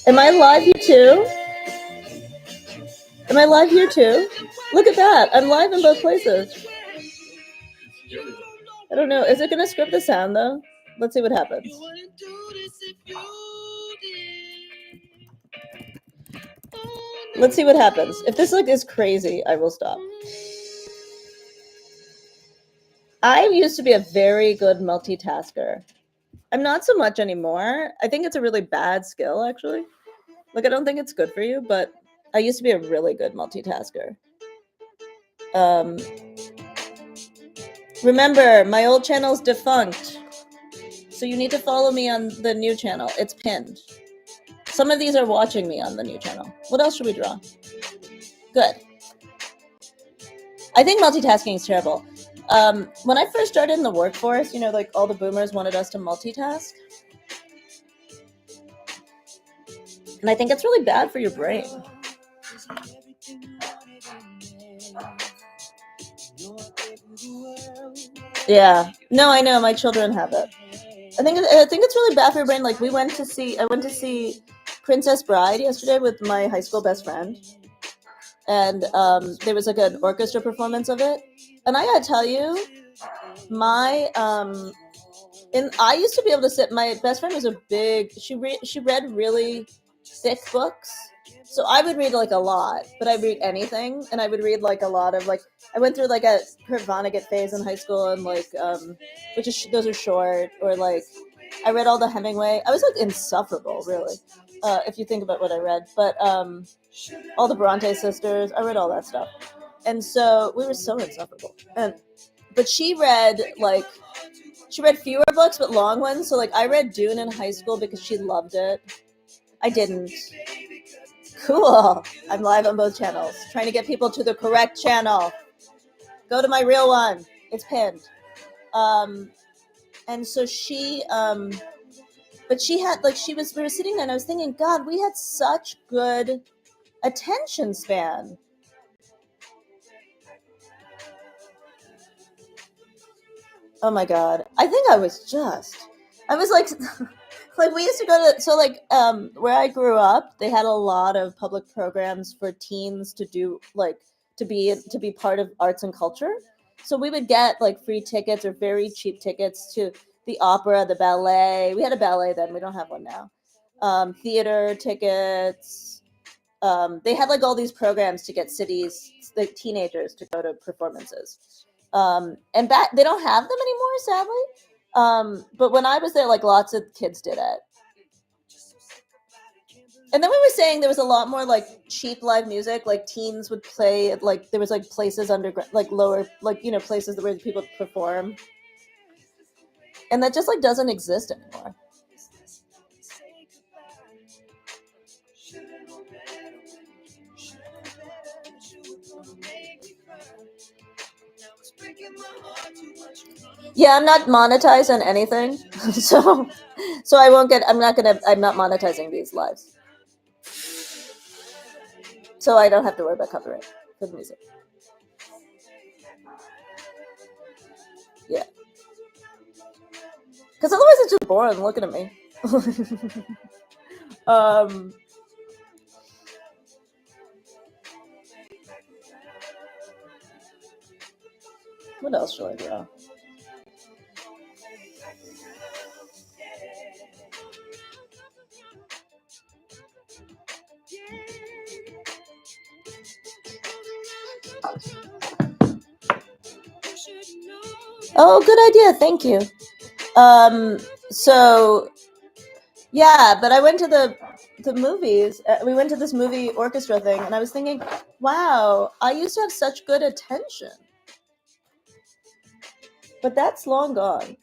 Am I live here too? Am I live here too? Look at that. I'm live in both places. I don't know. Is it going to script the sound though? Let's see what happens. Let's see what happens. If this is crazy, I will stop. I used to be a very good multitasker. I'm not so much anymore. I think it's a really bad skill, actually. I don't think it's good for you, but I used to be a really good multitasker. Remember, my old channel's defunct. So you need to follow me on the new channel. It's pinned. Some of these are watching me on the new channel. What else should we draw? Good. I think multitasking is terrible. When I first started in the workforce, all the boomers wanted us to multitask. And I think it's really bad for your brain. Yeah. No, I know. My children have it. I think it's really bad for your brain. I went to see Princess Bride yesterday with my high school best friend. And there was an orchestra performance of it. And I gotta tell you, I used to be able to sit. My best friend was she read really thick books. So I would read a lot, but I'd read anything, and I would read a lot of I went through a Kurt Vonnegut phase in high school, and those are short, or I read all the Hemingway. I was insufferable, really, if you think about what I read. But all the Bronte sisters, I read all that stuff, and so we were so insufferable. But she read fewer books but long ones. So I read Dune in high school because she loved it. I didn't. Cool. I'm live on both channels, trying to get people to the correct channel. Go to my real one. It's pinned. And so she, but she had we were sitting there, and I was thinking, God, we had such good attention span. Oh my God. I think I was we used to go to, where I grew up, they had a lot of public programs for teens to do, to be part of arts and culture. So we would get free tickets or very cheap tickets to the opera, the ballet. We had a ballet then. We don't have one now. Theater tickets. They had all these programs to get cities, teenagers, to go to performances. And they don't have them anymore, sadly. But when I was there, lots of kids did it. And then we were saying there was a lot more cheap live music, teens would play at there was places underground, lower, places where people perform. And that just doesn't exist anymore. Yeah, I'm not monetized on anything. so I'm not monetizing these lives. So I don't have to worry about copyright for the music. Yeah. Because otherwise it's just boring looking at me. What else should I draw? Oh, good idea. Thank you. So, yeah, but I went to the movies. We went to this movie orchestra thing, and I was thinking, wow, I used to have such good attention. But that's long gone.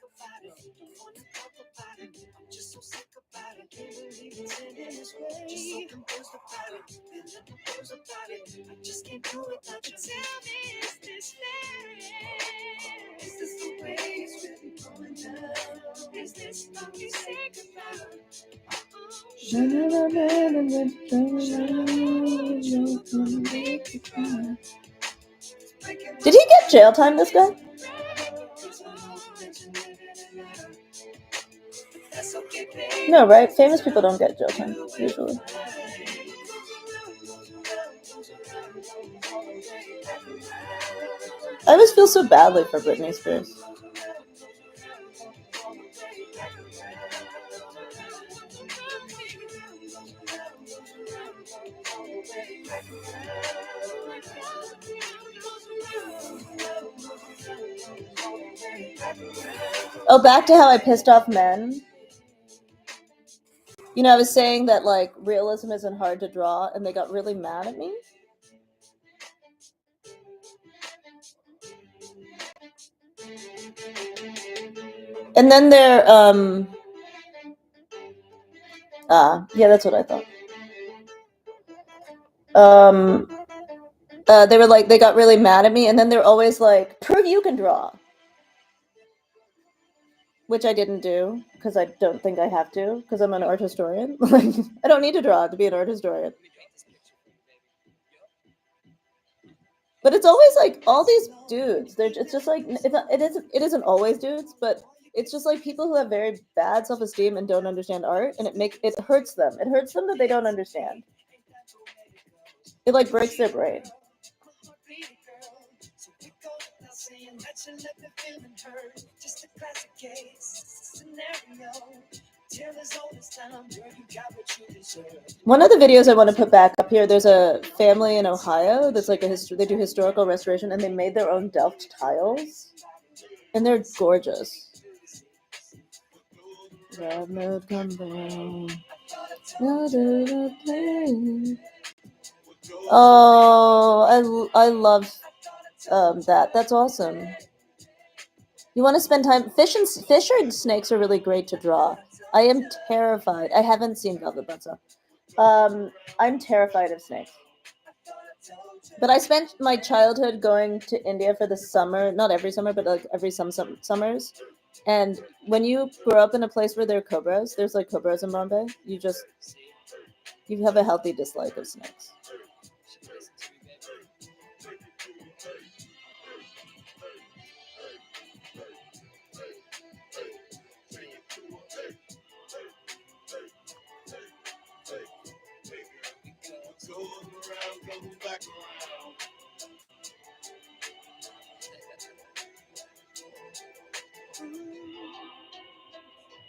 Did he get jail time, this guy? No, right? Famous people don't get jail time usually. I always feel so badly for Britney Spears. Oh, back to how I pissed off men. You know, I was saying that like realism isn't hard to draw, and they got really mad at me. And then they're yeah, that's what I thought. They were like, they got really mad at me, and then they're always like, prove you can draw. Which I didn't do, because I don't think I have to, because I'm an art historian. Like, I don't need to draw to be an art historian. But it's always like all these dudes. It's just like it isn't always dudes, but it's just like people who have very bad self-esteem and don't understand art, and it hurts them. It hurts them that they don't understand. It like breaks their brain. One of the videos I want to put back up here, there's a family in Ohio that's like they do historical restoration, and they made their own Delft tiles, and they're gorgeous. Oh, I love that. That's awesome. You want to spend time fish and snakes are really great to draw. I am terrified. I haven't seen Velvet Buzzsaw. I'm terrified of snakes. But I spent my childhood going to India for the summer, not every summer, but like every some summers. And when you grow up in a place where there are cobras, there's like cobras in Bombay, you have a healthy dislike of snakes.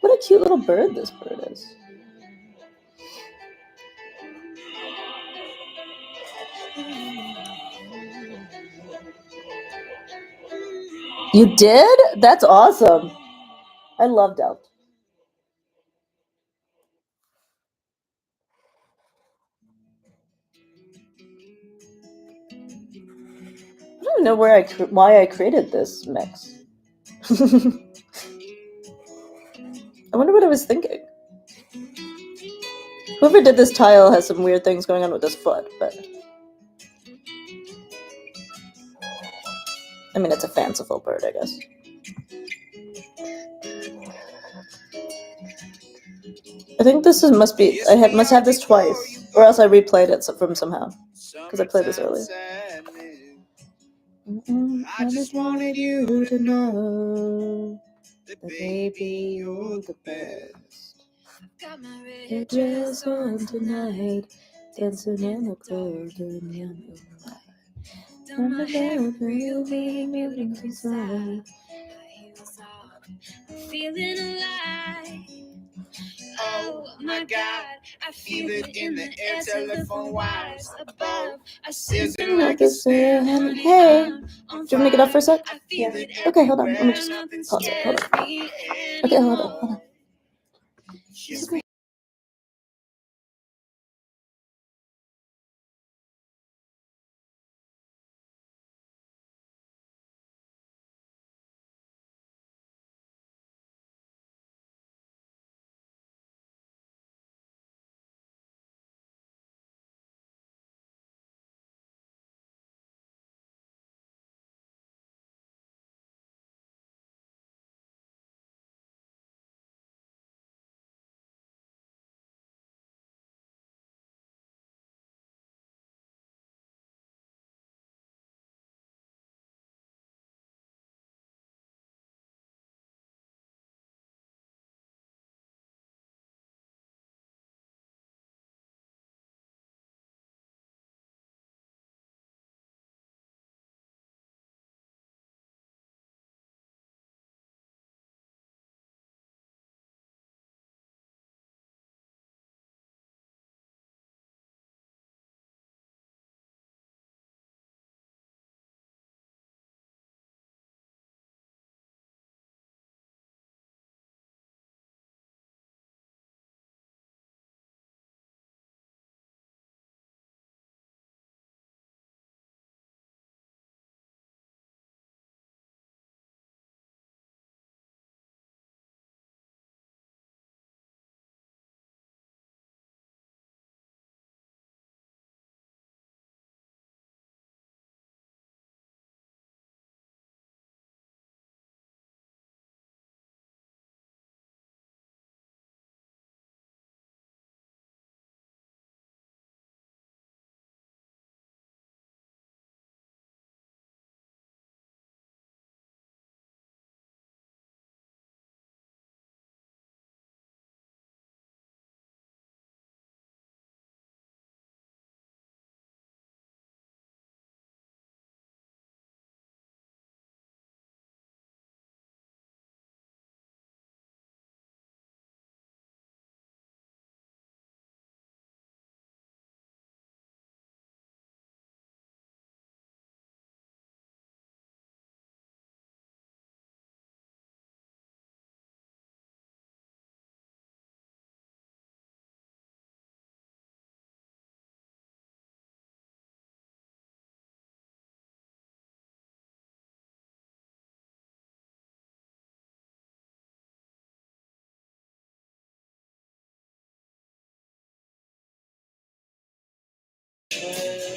What a cute little bird this bird is. You did? That's awesome. I love Delft. I don't know why I created this mix. I wonder what I was thinking. Whoever did this tile has some weird things going on with his foot, but I mean, it's a fanciful bird, I guess. I think this must have this twice, or else I replayed it from somehow, because I played this earlier. I just wanted you to know that baby, you're the best. Got my red dress on tonight, dancing in the cold and moonlight. Done my hair for you, being muting inside. Feeling alive. Oh my God, I feel it in the air, telephone wires above. I see it like a sail. Hey, do you want me to get off for a sec? Yeah. Okay, hold on. Let me just pause it. Hold on. Okay, hold on. It's okay.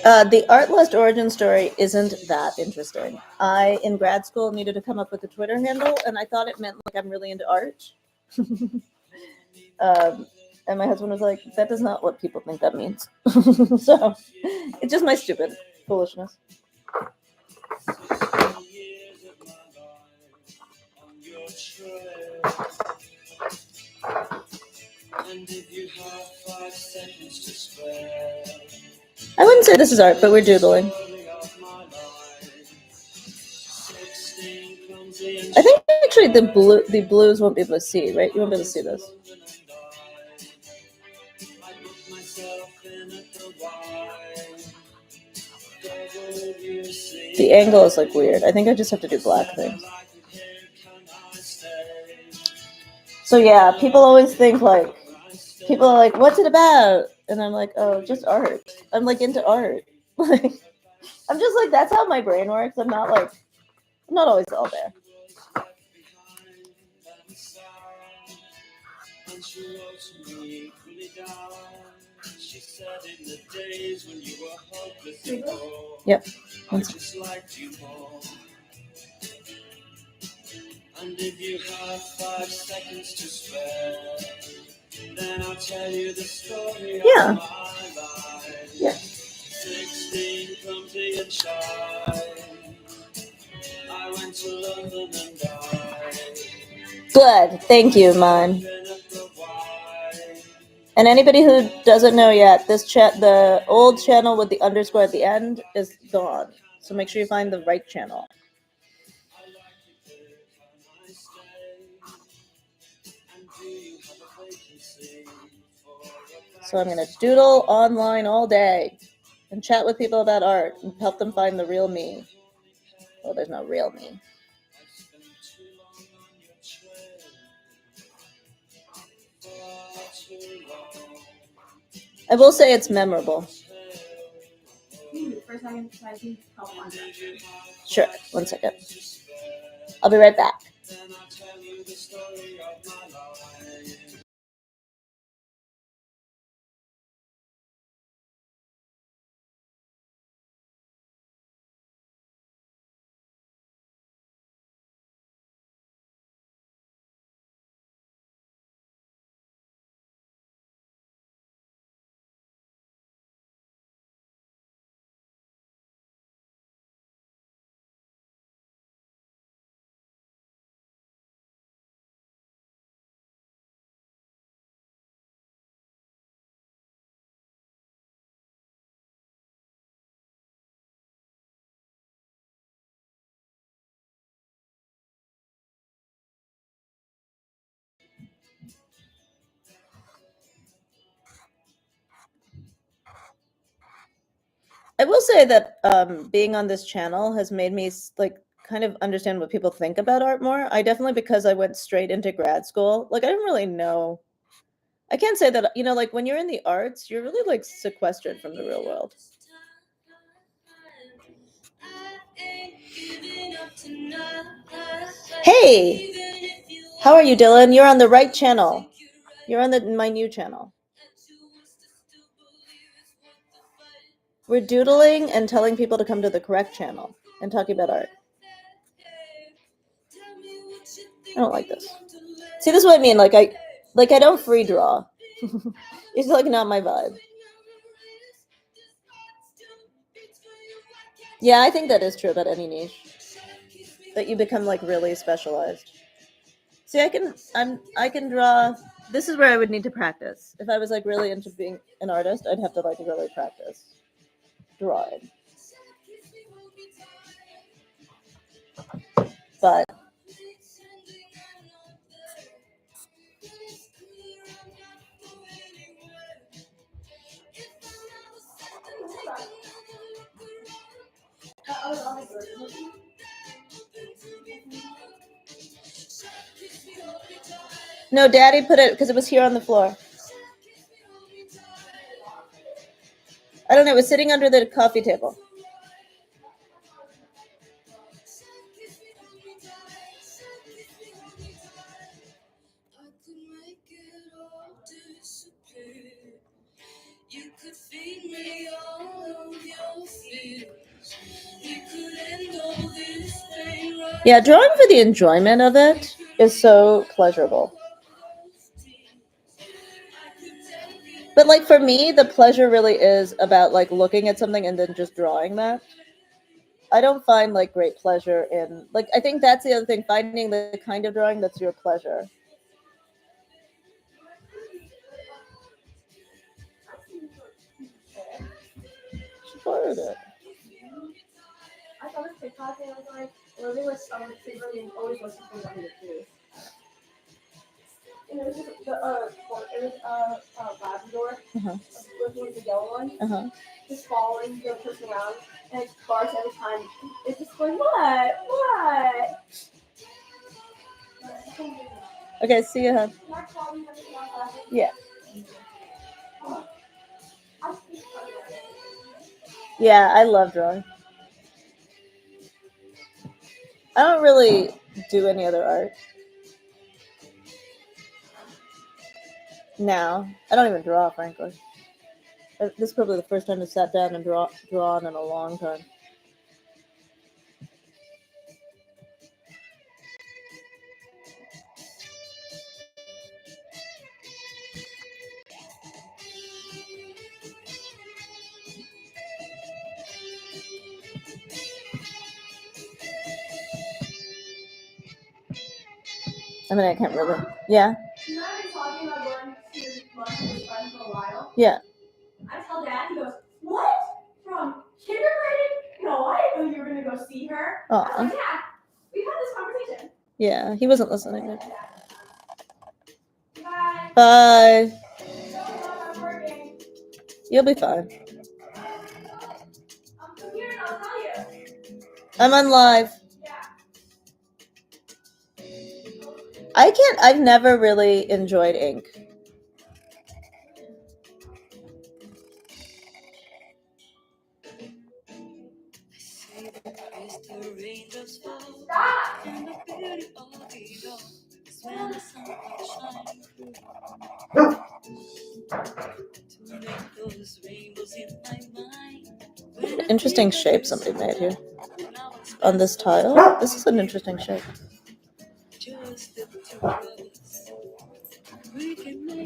The art list origin story isn't that interesting. I, in grad school, needed to come up with a Twitter handle, and I thought it meant like I'm really into art. um, and my husband was like, "That is not what people think that means." So it's just my stupid foolishness. I wouldn't say this is art, but we're doodling. I think actually the blues won't be able to see, right? You won't be able to see this. The angle is like weird. I think I just have to do black things. So yeah, people always think like, people are like, "What's it about?" And I'm like, "Oh, just art." I'm like into art. Like, I'm just like, that's how my brain works. I'm not always all there. Yep. And if you have 5 seconds to spare, then I'll tell you the story of my life. Yeah. 16, clumsy and shy. I went to London and died. Good. Thank you, man. And anybody who doesn't know yet, the old channel with the underscore at the end is gone. So make sure you find the right channel. So I'm going to doodle online all day and chat with people about art and help them find the real me. Well, there's no real me. I will say it's memorable. Sure, 1 second. I'll be right back. I will say that being on this channel has made me like kind of understand what people think about art more. I definitely, because I went straight into grad school, like I didn't really know. I can't say that, like when you're in the arts, you're really like sequestered from the real world. Hey, how are you, Dylan? You're on the right channel. You're on my new channel. We're doodling and telling people to come to the correct channel and talking about art. I don't like this. See, this is what I mean. Like I don't free draw. It's like not my vibe. Yeah, I think that is true about any niche. That you become like really specialized. See, I can draw. This is where I would need to practice. If I was like really into being an artist, I'd have to like really practice drawing. But no, Daddy put it because it was here on the floor. I don't know. It was sitting under the coffee table. Yeah, drawing for the enjoyment of it is so pleasurable. But like for me, the pleasure really is about like looking at something and then just drawing that. I don't find like great pleasure in like I think that's the other thing, finding the kind of drawing that's your pleasure. She borrowed it. I saw this TikTok and I was like, Lily was secretly always looking for something to do. And it was just it was a Labrador, with the yellow one, just following the person around, and it barks every time. It's just going, what? Okay, see you, hon. Yeah. Yeah, I love drawing. I don't really do any other art now. I don't even draw, frankly. This is probably the first time I sat down and drawn in a long time. I mean, I can't really. Yeah. You know, I've been talking about going to lunch with his friend for a while. Yeah. I tell Dad, he goes, what? From kindergarten? No, I didn't know you were going to go see her. I was like, yeah, we've had this conversation. Yeah, he wasn't listening. Bye. Bye. You'll be fine. Come here and I'll tell you. I'm on live. I've never really enjoyed ink. Interesting shape somebody made here on this tile. This is an interesting shape.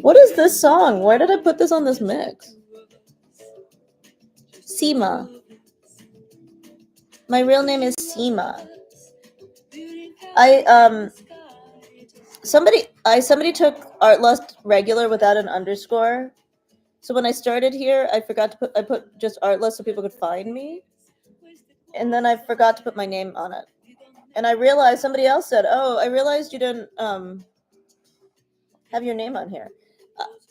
What is this song? Why did I put this on this mix? Seema. My real name is Seema. Somebody took Art Lust regular without an underscore. So when I started here, I put just Art Lust so people could find me. And then I forgot to put my name on it. And I realized somebody else said, "Oh, I realized you didn't have your name on here."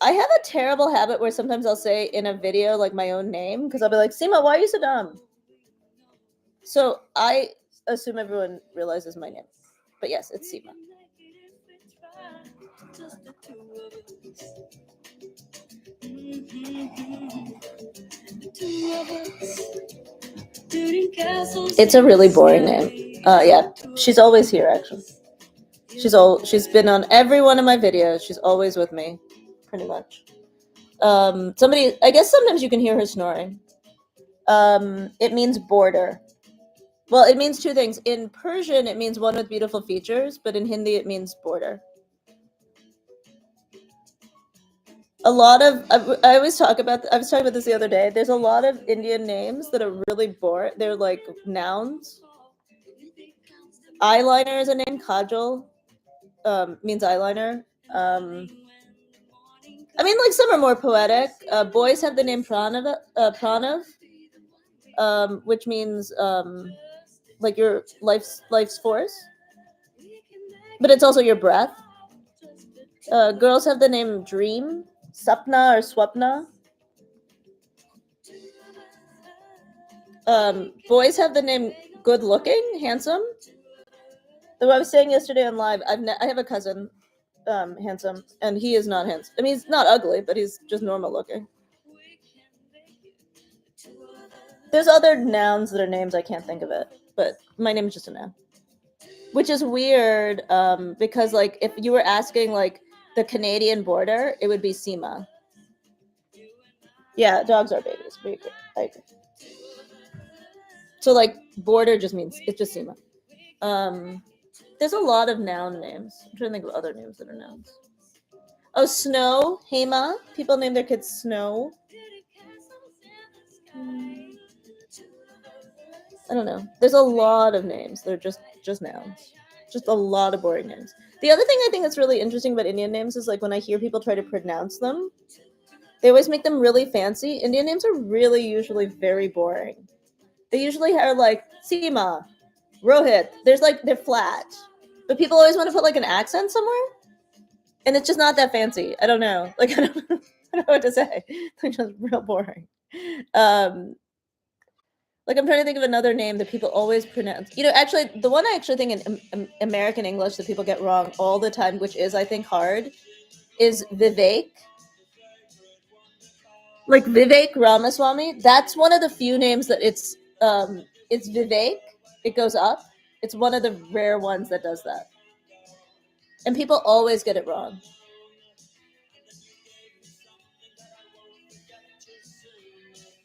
I have a terrible habit where sometimes I'll say in a video like my own name because I'll be like, "Seema, why are you so dumb?" So I assume everyone realizes my name. But yes, it's Seema. It's a really boring name. Yeah, she's always here actually. She's been on every one of my videos. She's always with me, pretty much. I guess sometimes you can hear her snoring. It means border. Well, it means two things. In Persian, it means one with beautiful features, but in Hindi, it means border. A lot of I always talk about. I was talking about this the other day. There's a lot of Indian names that are really boring. They're like nouns. Eyeliner is a name. Kajal means eyeliner. I mean, like some are more poetic. Boys have the name Pranav, which means like your life's force, but it's also your breath. Girls have the name Dream, Sapna or Swapna. Boys have the name Good Looking, Handsome. Though I was saying yesterday on live, I have a cousin, Handsome, and he is not handsome. I mean, he's not ugly, but he's just normal looking. There's other nouns that are names, I can't think of it, but my name is just a noun. Which is weird, because like if you were asking like the Canadian border, it would be Seema. Yeah, dogs are babies. I agree. So like border just means it's just Seema. There's a lot of noun names. I'm trying to think of other names that are nouns. Oh, Snow, Hema. People name their kids Snow. I don't know. There's a lot of names. They're just nouns. Just a lot of boring names. The other thing I think that's really interesting about Indian names is like when I hear people try to pronounce them, they always make them really fancy. Indian names are really usually very boring. They usually are like Seema, Rohit. They're flat. But people always want to put like an accent somewhere. And it's just not that fancy. I don't know. Like I don't know what to say. They're just real boring. Like I'm trying to think of another name that people always pronounce. Actually, the one I actually think in American English that people get wrong all the time, which is I think hard, is Vivek. Like Vivek Ramaswamy. That's one of the few names that it's Vivek. It goes up. It's one of the rare ones that does that, and people always get it wrong.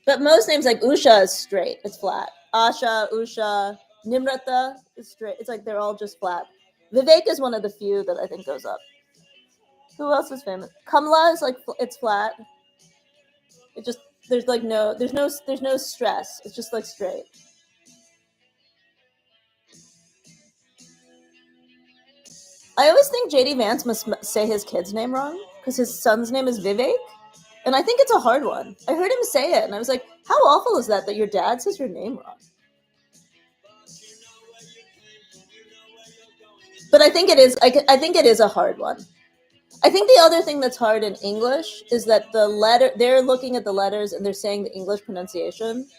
But most names like Usha is straight. It's flat. Asha, Usha, Nimrata is straight. It's like they're all just flat. Vivek is one of the few that I think goes up. Who else is famous? Kamla is like it's flat. It just there's no stress. It's just like straight. I always think JD Vance must say his kid's name wrong because his son's name is Vivek. And I think it's a hard one. I heard him say it, and I was like, how awful is that your dad says your name wrong? But I think it is. I think it is a hard one. I think the other thing that's hard in English is that they're looking at the letters and they're saying the English pronunciation.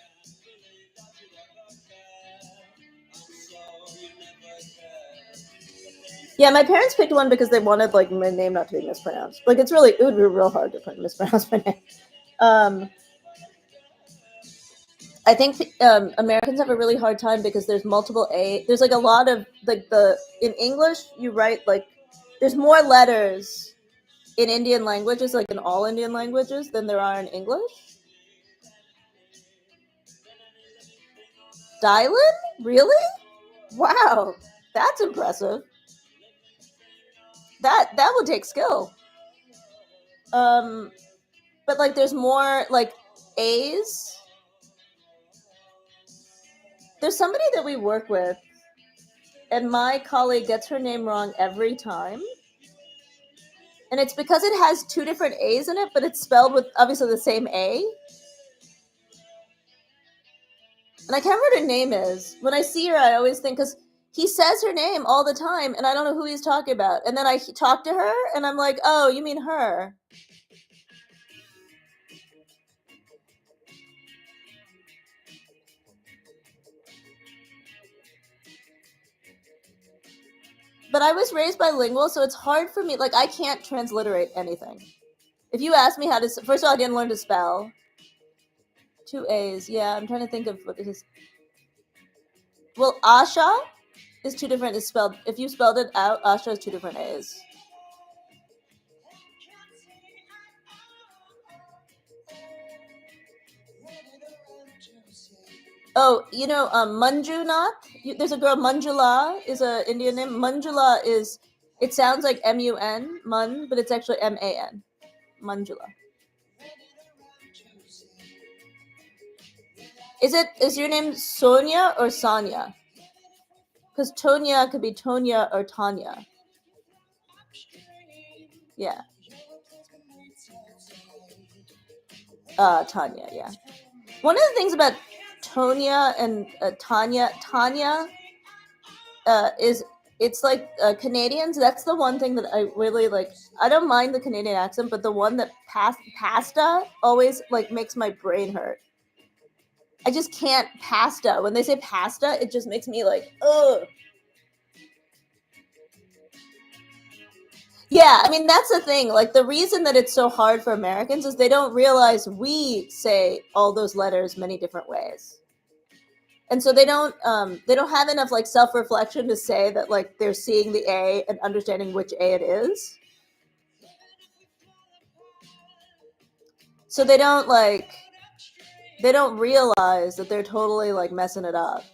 Yeah, my parents picked one because they wanted like my name not to be mispronounced. Like it would be real hard to mispronounce my name. I think Americans have a really hard time because there's multiple A. There's like a lot of like in English you write like there's more letters in Indian languages, like in all Indian languages, than there are in English. Dylan? Really? Wow, that's impressive. That would take skill. But like there's more like A's. There's somebody that we work with, and my colleague gets her name wrong every time. And it's because it has two different A's in it, but it's spelled with obviously the same A. And I can't remember what her name is. When I see her, I always think, because he says her name all the time, and I don't know who he's talking about. And then I talk to her, and I'm like, oh, you mean her. But I was raised bilingual, so it's hard for me. Like, I can't transliterate anything. If you ask me how to... First of all, I didn't learn to spell. Two A's. Yeah, I'm trying to think of what it is. Well, Asha is two different. It's spelled... If you spelled it out, Asha is two different A's. Oh, Manjunath. There's a girl, Manjula, is an Indian name. Manjula is... It sounds like M-U-N, Mun, but it's actually M-A-N. Manjula. Is your name Sonia or Sanya? Because Tonya could be Tonya or Tanya. Yeah. Tanya, yeah. One of the things about Tonya and Tanya is it's like Canadians. That's the one thing that I really like. I don't mind the Canadian accent, but the one that pasta always like makes my brain hurt. I just can't pasta. When they say pasta, it just makes me like, ugh. Yeah, I mean, that's the thing. Like, the reason that it's so hard for Americans is they don't realize we say all those letters many different ways. And so they don't have enough, like, self-reflection to say that, like, they're seeing the A and understanding which A it is. So they don't realize that they're totally, like, messing it up.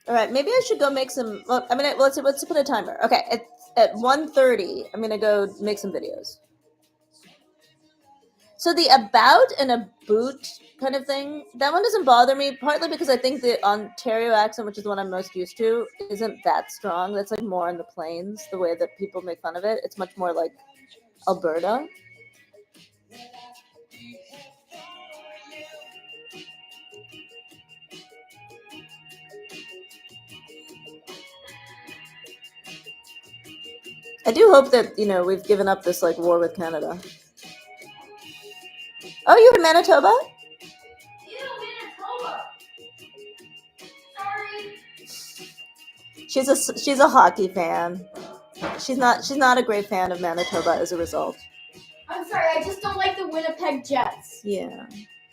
All right, maybe I should go make some. Well, I mean, let's put a timer. Okay, at 1:30, I'm gonna go make some videos. So the about and a boot kind of thing, that one doesn't bother me, partly because I think the Ontario accent, which is the one I'm most used to, isn't that strong. That's like more in the plains, the way that people make fun of it. It's much more like Alberta. I do hope that, we've given up this like war with Canada. Oh, you're in Manitoba? She's a hockey fan. She's not a great fan of Manitoba as a result. I'm sorry, I just don't like the Winnipeg Jets. Yeah.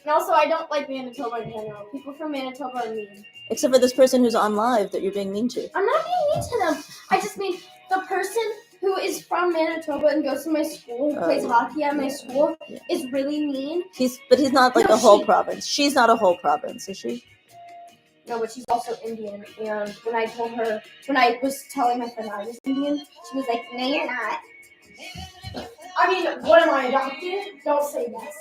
And also, I don't like Manitoba in general. People from Manitoba are mean. Except for this person who's on live that you're being mean to. I'm not being mean to them. I just mean the person who is from Manitoba and goes to my school, who plays hockey at my school, is really mean. But he's not like a whole province. She's not a whole province, is she? No, but she's also Indian. And when I was telling my friend I was Indian, she was like, "No, you're not." I mean, what am I, adopted? Don't say that.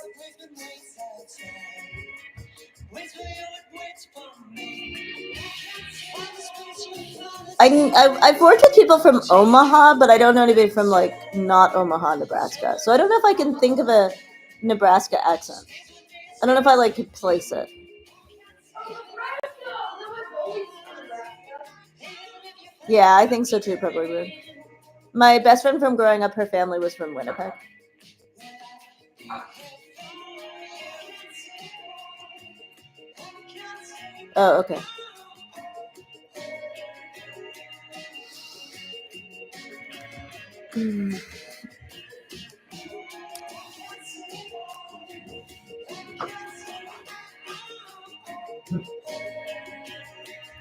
I've worked with people from Omaha, but I don't know anybody from like not Omaha, Nebraska. So I don't know if I can think of a Nebraska accent. I don't know if I like could place it. Yeah, I think so too, probably. My best friend from growing up, her family was from Winnipeg. Oh, okay.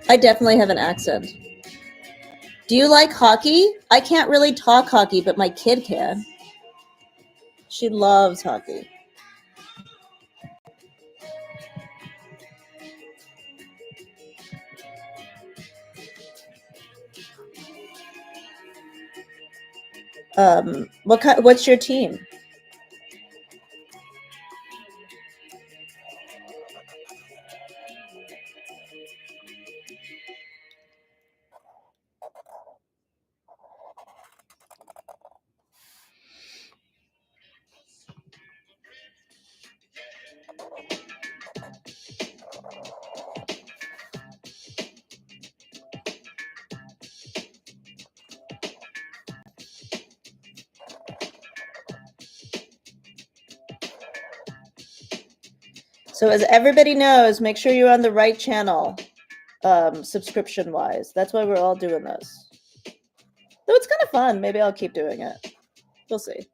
I definitely have an accent. Do you like hockey? I can't really talk hockey, but my kid can. She loves hockey. What's your team? So as everybody knows, make sure you're on the right channel, subscription-wise. That's why we're all doing this. Though it's kind of fun. Maybe I'll keep doing it. We'll see.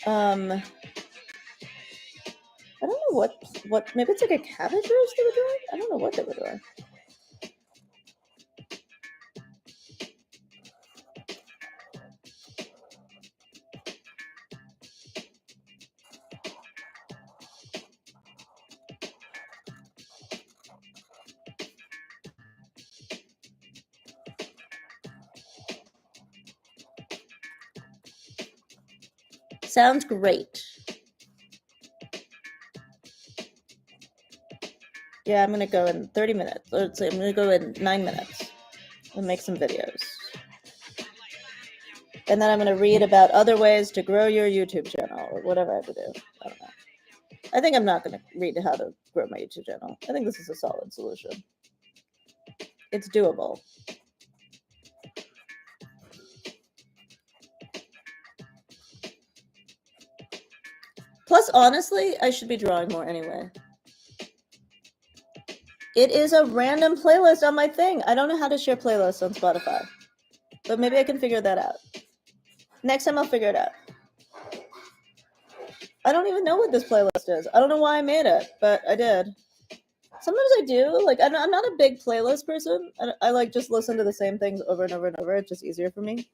I don't know what. Maybe it's like a cabbage roast they were doing. I don't know what they were doing. Sounds great. Yeah, I'm gonna go in 30 minutes. Let's see, I'm gonna go in 9 minutes and make some videos. And then I'm gonna read about other ways to grow your YouTube channel or whatever I have to do. I don't know. I think I'm not gonna read how to grow my YouTube channel. I think this is a solid solution. It's doable. Plus, honestly, I should be drawing more anyway. It is a random playlist on my thing. I don't know how to share playlists on Spotify, but maybe I can figure that out. Next time I'll figure it out. I don't even know what this playlist is. I don't know why I made it, but I did. Sometimes I do. Like, I'm not a big playlist person. I like just listen to the same things over and over and over. It's just easier for me.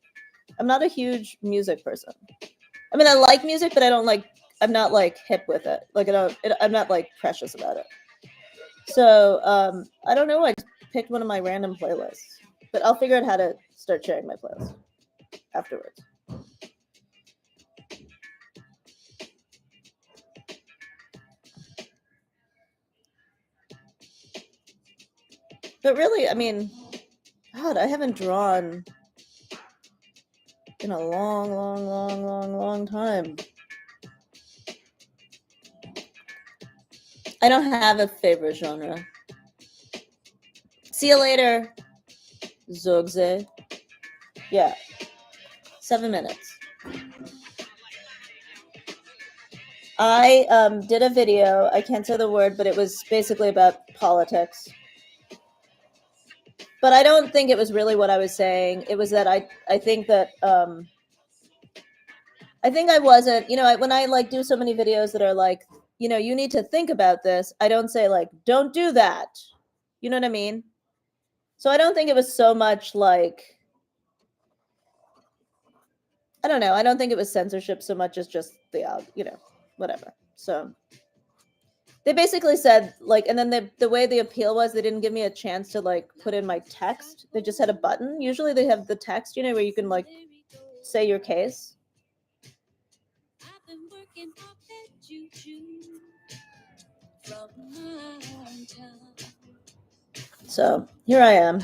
I'm not a huge music person. I mean, I like music, but I'm not like hip with it. Like I'm not like precious about it. So I don't know. I just picked one of my random playlists, but I'll figure out how to start sharing my playlist afterwards. But really, I mean, God, I haven't drawn in a long time. I don't have a favorite genre. See you later, Zogze. Yeah, 7 minutes. I did a video. I can't say the word, but it was basically about politics. But I don't think it was really what I was saying. It was that I think that I think I wasn't, when I like do so many videos that are like, you need to think about this. I don't say like, don't do that. You know what I mean? So I don't think it was so much like, I don't know. I don't think it was censorship so much as just the, whatever. So they basically said like, and then the way the appeal was, they didn't give me a chance to like put in my text. They just had a button. Usually they have the text, where you can like say your case. So here I am.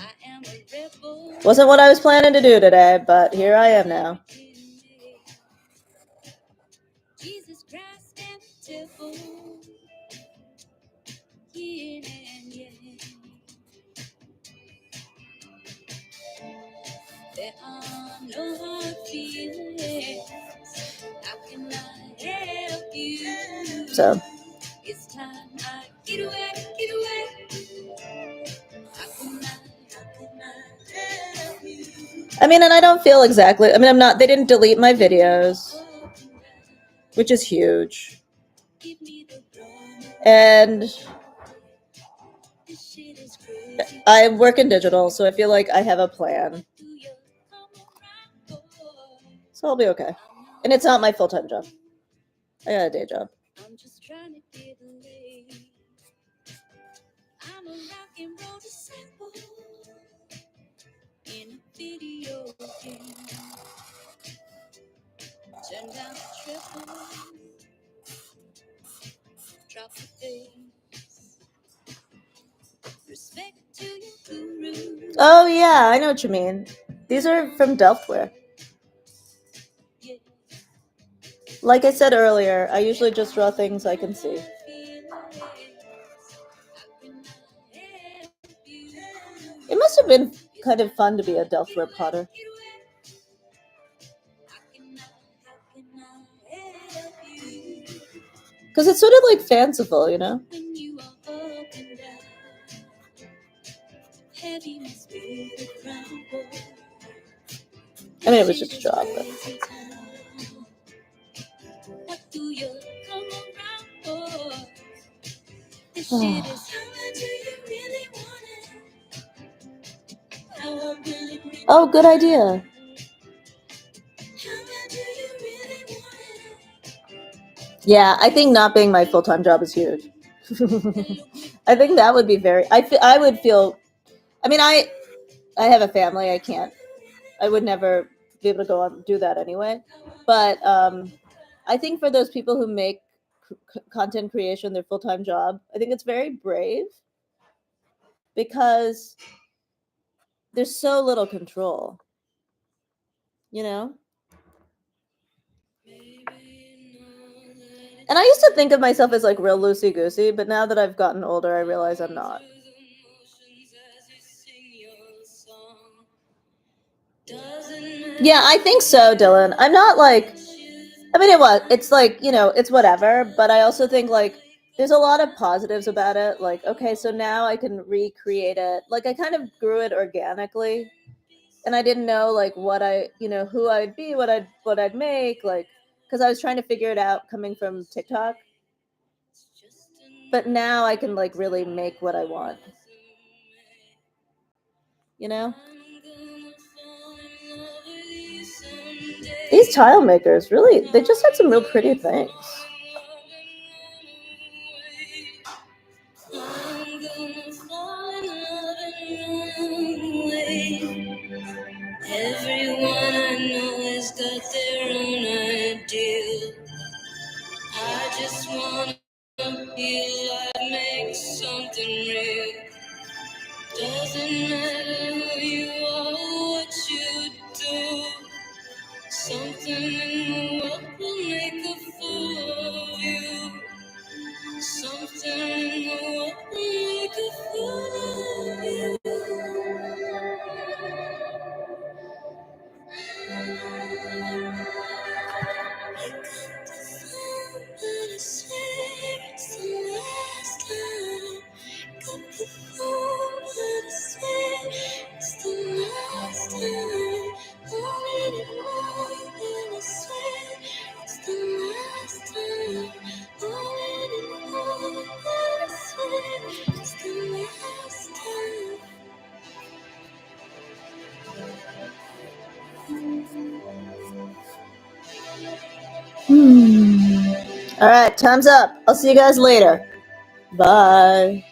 Wasn't what I was planning to do today, but here I am now. There are no hard feelings. How can I help you? So it's time I get away. How can I help you? I mean, and I don't feel exactly. I mean, they didn't delete my videos, which is huge. And I work in digital, so I feel like I have a plan. So I'll be okay. And it's not my full-time job. I got a day job. I'm just trying to get away. I'm a rock and roll disciple in a video game. Turn down the triple. Drop the bass. Respect to your guru. Oh yeah, I know what you mean. These are from Delftware. Like I said earlier, I usually just draw things I can see. It must have been kind of fun to be a Delftware potter. Because it's sort of like fanciful, I mean, it was just a job, but... Oh, good idea. Yeah, I think not being my full-time job is huge. I think that would be I would feel, I mean, I have a family. I would never be able to go on and do that anyway. But I think for those people who make content creation their full-time job, I think it's very brave because there's so little control, And I used to think of myself as like real loosey-goosey, but now that I've gotten older, I realize I'm not. Yeah, I think so, Dylan. I'm not like, I mean, it's like, it's whatever, but I also think like there's a lot of positives about it. Like, okay, so now I can recreate it. Like I kind of grew it organically and I didn't know like what who I'd be, what I'd make, like, because I was trying to figure it out coming from TikTok. But now I can like really make what I want. These tile makers, really, they just had some real pretty things. Everyone I know has got their own ideal. I just wanna feel like make something real. Doesn't matter who you are, what you do. Something in the world will make a fool of you. Something in the world will make a fool of you. But I swear it's the last time. Got the phone, but I swear it's the last time. Want it more, but I swear it's the last time. Want it more, but I swear it's the last time. All right, time's up. I'll see you guys later. Bye.